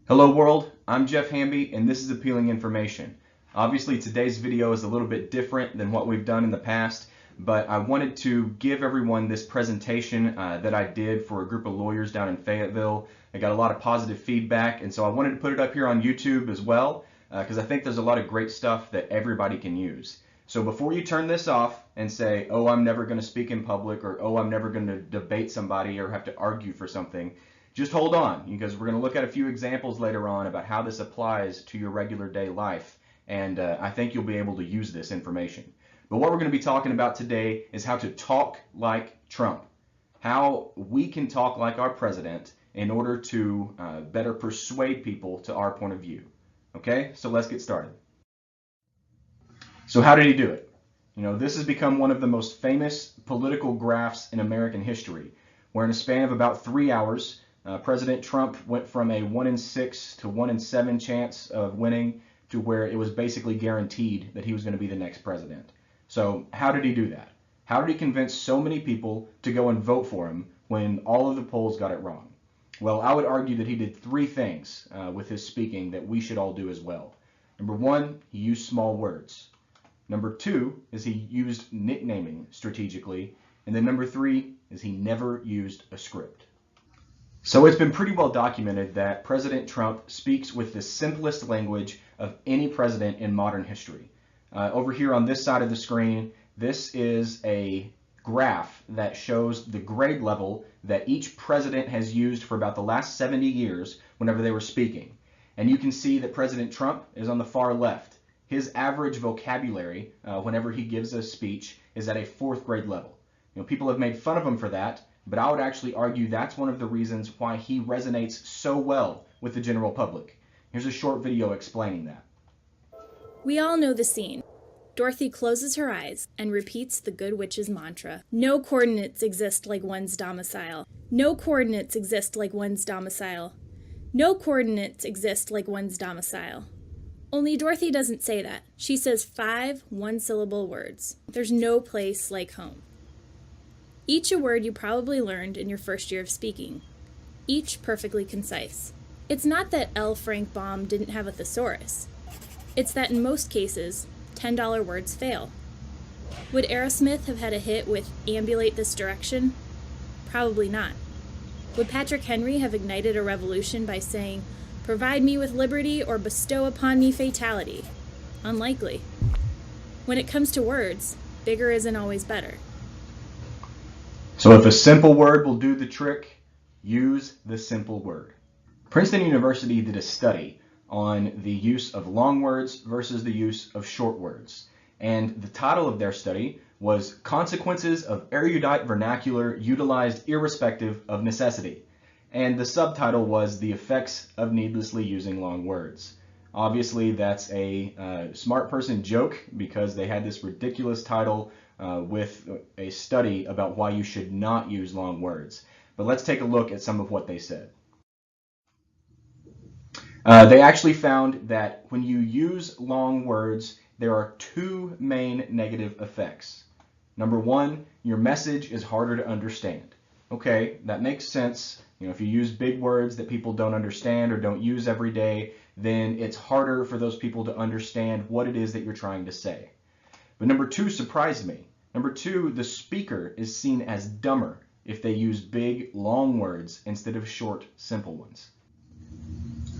Hello world, I'm Jeff Hamby and this is Appealing Information. Obviously today's video is a little bit different than what we've done in the past, but I wanted to give everyone this presentation that I did for a group of lawyers down in Fayetteville. I got a lot of positive feedback, and so I wanted to put it up here on YouTube as well because I think there's a lot of great stuff that everybody can use. So before you turn this off and say, oh, I'm never going to speak in public, or oh, I'm never going to debate somebody or have to argue for something, just hold on, because we're going to look at a few examples later on about how this applies to your regular day life, and I think you'll be able to use this information. But what we're going to be talking about today is how to talk like Trump, how we can talk like our president in order to better persuade people to our point of view. Okay, so let's get started. So how did he do it? You know, this has become one of the most famous political graphs in American history, where in a span of about 3 hours, President Trump went from a 1 in 6 to 1 in 7 chance of winning to where it was basically guaranteed that he was going to be the next president. So how did he do that? How did he convince so many people to go and vote for him when all of the polls got it wrong? Well, I would argue that he did 3 things with his speaking that we should all do as well. Number 1, he used small words. Number 2 is he used nicknaming strategically. And then number 3 is he never used a script. So it's been pretty well documented that President Trump speaks with the simplest language of any president in modern history. Over here on this side of the screen, this is a graph that shows the grade level that each president has used for about the last 70 years whenever they were speaking. And you can see that President Trump is on the far left. His average vocabulary whenever he gives a speech is at a 4th grade level. You know, people have made fun of him for that, but I would actually argue that's one of the reasons why he resonates so well with the general public. Here's a short video explaining that. We all know the scene. Dorothy closes her eyes and repeats the Good Witch's mantra. No coordinates exist like one's domicile. No coordinates exist like one's domicile. No coordinates exist like one's domicile. Only Dorothy doesn't say that. She says 5 one-syllable words. There's no place like home. Each a word you probably learned in your first year of speaking. Each perfectly concise. It's not that L. Frank Baum didn't have a thesaurus. It's that in most cases, $10 words fail. Would Aerosmith have had a hit with Ambulate This Direction? Probably not. Would Patrick Henry have ignited a revolution by saying, provide me with liberty or bestow upon me fatality? Unlikely. When it comes to words, bigger isn't always better. So if a simple word will do the trick, use the simple word. Princeton University did a study on the use of long words versus the use of short words. And the title of their study was Consequences of Erudite Vernacular Utilized Irrespective of Necessity. And the subtitle was The Effects of Needlessly Using Long Words. Obviously, that's a smart person joke because they had this ridiculous title with a study about why you should not use long words. But let's take a look at some of what they said. They actually found that when you use long words, there are 2 main negative effects. Number 1, your message is harder to understand. Okay, that makes sense. You know, if you use big words that people don't understand or don't use every day, then it's harder for those people to understand what it is that you're trying to say. But number 2 surprised me. Number 2, the speaker is seen as dumber if they use big, long words instead of short, simple ones.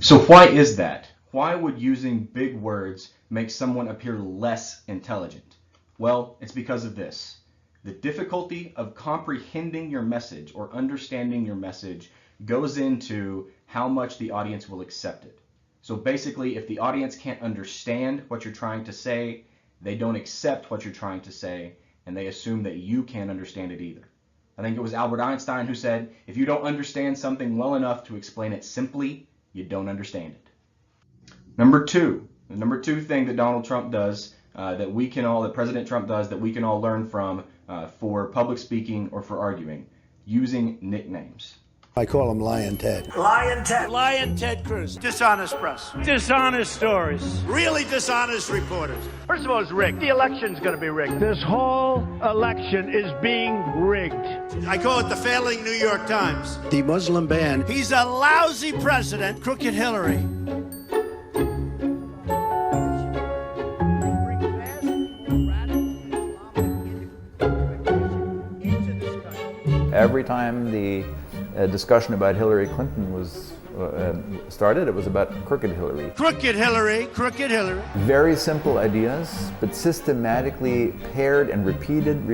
So why is that? Why would using big words make someone appear less intelligent? Well, it's because of this. The difficulty of comprehending your message or understanding your message goes into how much the audience will accept it. So basically, if the audience can't understand what you're trying to say, they don't accept what you're trying to say, and they assume that you can't understand it either. I think it was Albert Einstein who said, if you don't understand something well enough to explain it simply, you don't understand it. Number 2, the number 2 thing that Donald Trump does, that President Trump does, that we can all learn from for public speaking or for arguing, using nicknames. I call him Lion Ted. Lion Ted. Lion Ted Cruz. Dishonest press. Dishonest stories. Really dishonest reporters. First of all, it's rigged. The election's going to be rigged. This whole election is being rigged. I call it the failing New York Times. The Muslim ban. He's a lousy president. Crooked Hillary. Every time the discussion about Hillary Clinton was started, it was about crooked Hillary. Crooked Hillary, crooked Hillary. Very simple ideas, but systematically paired and repeated.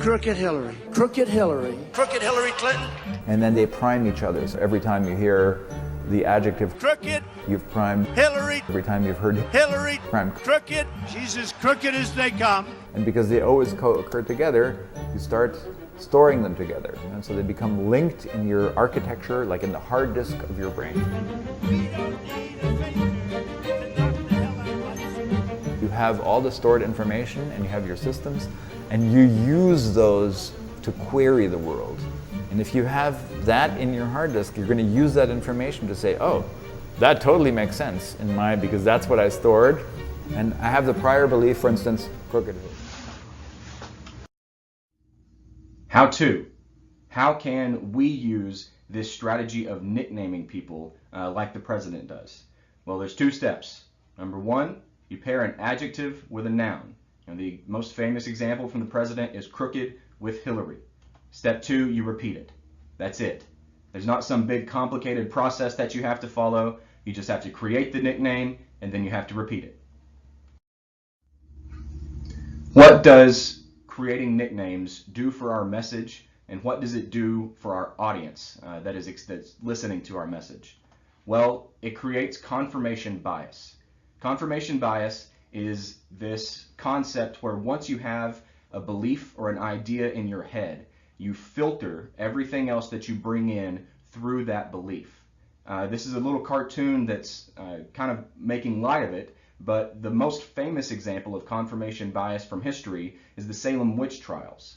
Crooked Hillary, crooked Hillary. Crooked Hillary Clinton. And then they prime each other. So every time you hear the adjective crooked, you've primed Hillary. Every time you've heard Hillary, primed crooked. She's as crooked as they come. And because they always occur together, you start storing them together. And so they become linked in your architecture, like in the hard disk of your brain. You have all the stored information and you have your systems, and you use those to query the world. And if you have that in your hard disk, you're going to use that information to say, oh, that totally makes sense because that's what I stored. And I have the prior belief, for instance, crooked. How to. How can we use this strategy of nicknaming people like the president does? Well, there's two steps. Number one, you pair an adjective with a noun. And the most famous example from the president is crooked with Hillary. Step two, you repeat it. That's it. There's not some big complicated process that you have to follow. You just have to create the nickname and then you have to repeat it. What does creating nicknames do for our message, and what does it do for our audience that's listening to our message? Well, it creates confirmation bias. Confirmation bias is this concept where once you have a belief or an idea in your head, you filter everything else that you bring in through that belief. This is a little cartoon that's kind of making light of it, but the most famous example of confirmation bias from history is the Salem witch trials.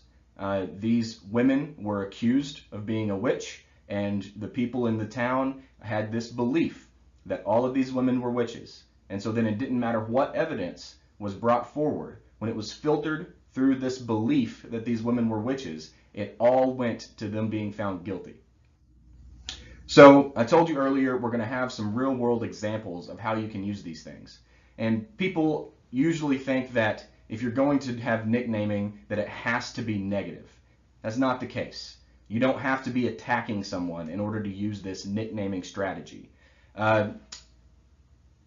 These women were accused of being a witch, and the people in the town had this belief that all of these women were witches. And so then it didn't matter what evidence was brought forward. When it was filtered through this belief that these women were witches, it all went to them being found guilty. So I told you earlier we're going to have some real-world examples of how you can use these things. And people usually think that if you're going to have nicknaming, that it has to be negative. That's not the case. You don't have to be attacking someone in order to use this nicknaming strategy.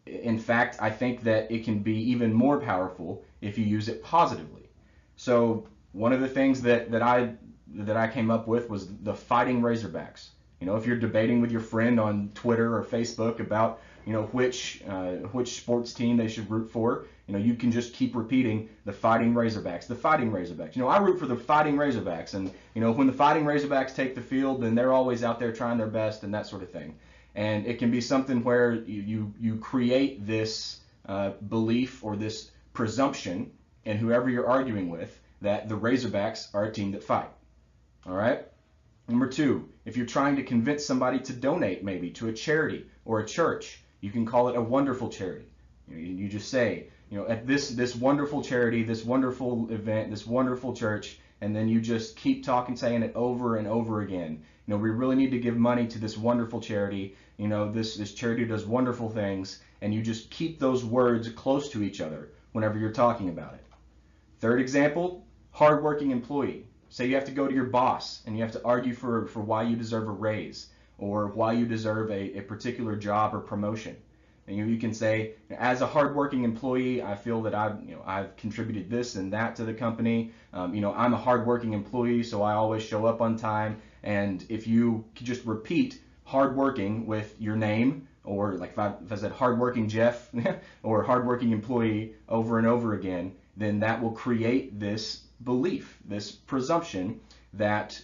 In fact, I think that it can be even more powerful if you use it positively. So one of the things that I came up with was the Fighting Razorbacks. You know, if you're debating with your friend on Twitter or Facebook about, you know, which sports team they should root for, you know, you can just keep repeating the Fighting Razorbacks, the Fighting Razorbacks. You know, I root for the Fighting Razorbacks, and you know, when the Fighting Razorbacks take the field, then they're always out there trying their best and that sort of thing. And it can be something where you create this belief or this presumption in whoever you're arguing with that the Razorbacks are a team that fight. All right. Number two, if you're trying to convince somebody to donate maybe to a charity or a church, you can call it a wonderful charity. You just say, you know, at this wonderful charity, this wonderful event, this wonderful church, and then you just keep talking, saying it over and over again. You know, we really need to give money to this wonderful charity. You know, this charity does wonderful things, and you just keep those words close to each other whenever you're talking about it. Third example, hardworking employee. Say you have to go to your boss and you have to argue for why you deserve a raise or why you deserve a particular job or promotion. And you can say, as a hardworking employee, I feel that I've contributed this and that to the company. I'm a hardworking employee, so I always show up on time. And if you could just repeat hardworking with your name, or like if I said hardworking Jeff or hardworking employee over and over again, then that will create this belief, this presumption that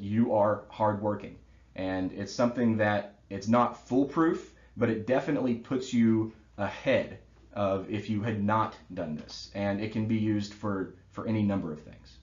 you are hardworking. And it's something that it's not foolproof, but it definitely puts you ahead of if you had not done this. And it can be used for any number of things.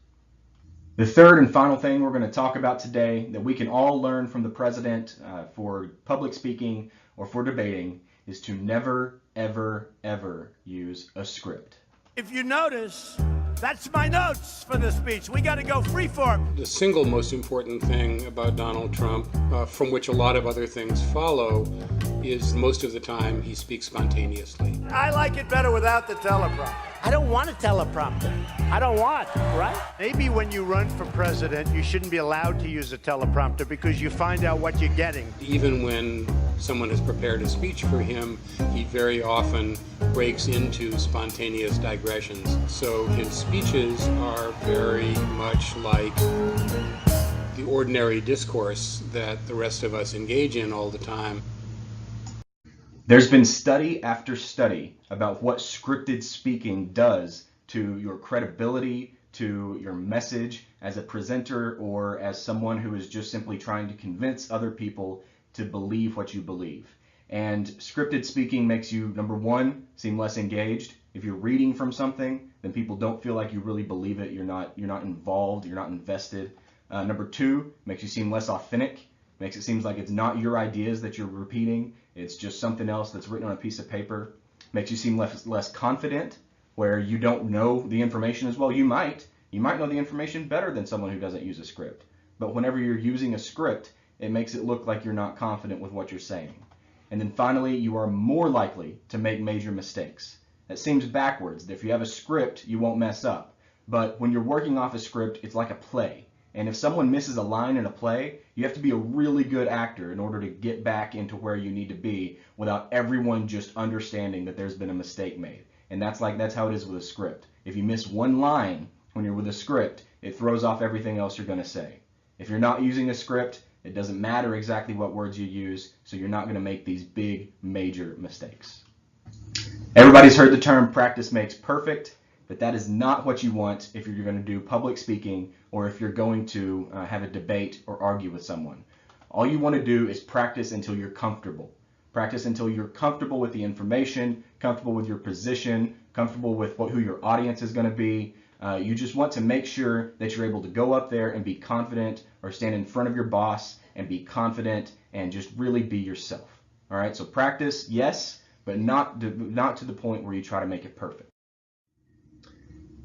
The third and final thing we're going to talk about today that we can all learn from the president for public speaking or for debating is to never, ever, ever use a script. If you notice, that's my notes for the speech. We got to go freeform. The single most important thing about Donald Trump, from which a lot of other things follow, is most of the time he speaks spontaneously. I like it better without the teleprompter. I don't want a teleprompter. I don't want, right? Maybe when you run for president, you shouldn't be allowed to use a teleprompter because you find out what you're getting. Even when someone has prepared a speech for him, he very often breaks into spontaneous digressions. So his speeches are very much like the ordinary discourse that the rest of us engage in all the time. There's been study after study about what scripted speaking does to your credibility, to your message as a presenter or as someone who is just simply trying to convince other people to believe what you believe. And scripted speaking makes you, number one, seem less engaged. If you're reading from something, then people don't feel like you really believe it. You're not involved. You're not invested. Number two, makes you seem less authentic. Makes it seem like it's not your ideas that you're repeating. It's just something else that's written on a piece of paper. Makes you seem less confident, where you don't know the information as well. You might know the information better than someone who doesn't use a script. But whenever you're using a script, it makes it look like you're not confident with what you're saying. And then finally, you are more likely to make major mistakes. That seems backwards. If you have a script, you won't mess up. But when you're working off a script, it's like a play. And if someone misses a line in a play, you have to be a really good actor in order to get back into where you need to be without everyone just understanding that there's been a mistake made. And that's how it is with a script. If you miss one line when you're with a script, it throws off everything else you're going to say. If you're not using a script, it doesn't matter exactly what words you use, so you're not going to make these big, major mistakes. Everybody's heard the term practice makes perfect. But that is not what you want if you're going to do public speaking or if you're going to have a debate or argue with someone. All you want to do is practice until you're comfortable. Practice until you're comfortable with the information, comfortable with your position, comfortable with who your audience is going to be. You just want to make sure that you're able to go up there and be confident or stand in front of your boss and be confident and just really be yourself. All right, so practice, yes, but not to the point where you try to make it perfect.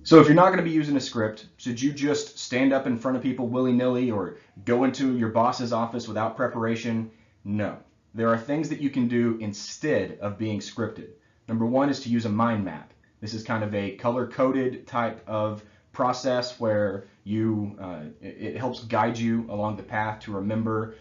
So if you're not going to be using a script, should you just stand up in front of people willy-nilly or go into your boss's office without preparation? No. There are things that you can do instead of being scripted. Number one is to use a mind map. This is kind of a color-coded type of process where it helps guide you along the path to remember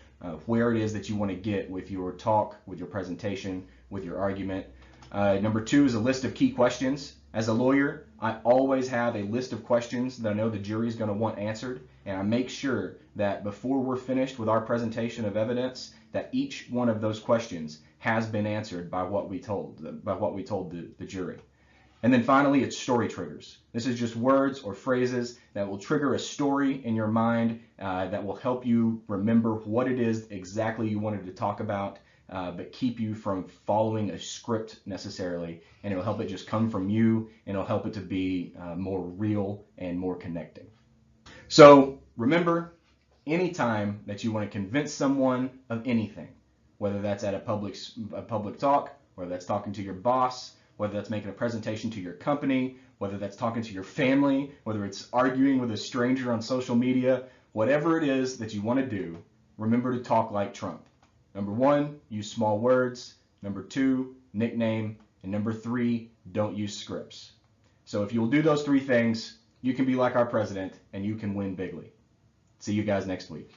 where it is that you want to get with your talk, with your presentation, with your argument. Number two is a list of key questions. As a lawyer, I always have a list of questions that I know the jury is going to want answered, and I make sure that before we're finished with our presentation of evidence, that each one of those questions has been answered by what we told the jury. And then finally, it's story triggers. This is just words or phrases that will trigger a story in your mind that will help you remember what it is exactly you wanted to talk about, but keep you from following a script necessarily, and it'll help it just come from you, and it'll help it to be more real and more connecting. So remember, anytime that you want to convince someone of anything, whether that's at a public talk, whether that's talking to your boss, whether that's making a presentation to your company, whether that's talking to your family, whether it's arguing with a stranger on social media, whatever it is that you want to do, remember to talk like Trump. Number one, use small words. Number two, nickname. And number three, don't use scripts. So if you'll do those three things, you can be like our president and you can win bigly. See you guys next week.